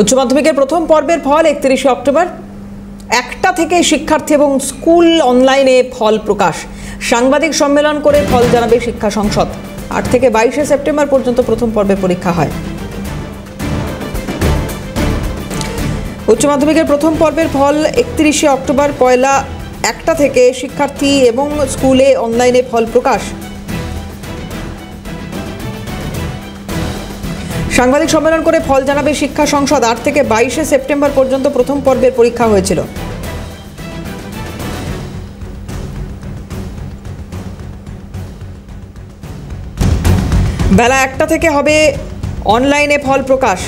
উচ্চ মাধ্যমিকের প্রথম পর্বের ফল 31 অক্টোবর। 1টা থেকে শিক্ষার্থী এবং স্কুল অনলাইনে ফল প্রকাশ। সাংবাদিক সম্মেলন করে ফল জানাবে শিক্ষা সংসদ। 8 থেকে 22 সেপ্টেম্বর পর্যন্ত প্রথম পর্বের পরীক্ষা হয়। উচ্চ মাধ্যমিকের প্রথম পর্বের ফল 31 অক্টোবর। 1টা থেকে শিক্ষার্থী এবং স্কুলে অনলাইনে ফল প্রকাশ। সাংবাদিক সম্মেলন করে ফল জানাবে শিক্ষা সংসদ। 8 থেকে 22 সেপ্টেম্বর পর্যন্ত প্রথম পর্বের পরীক্ষা হয়েছিল। বেলা 1টা থেকে হবে অনলাইনে ফল প্রকাশ।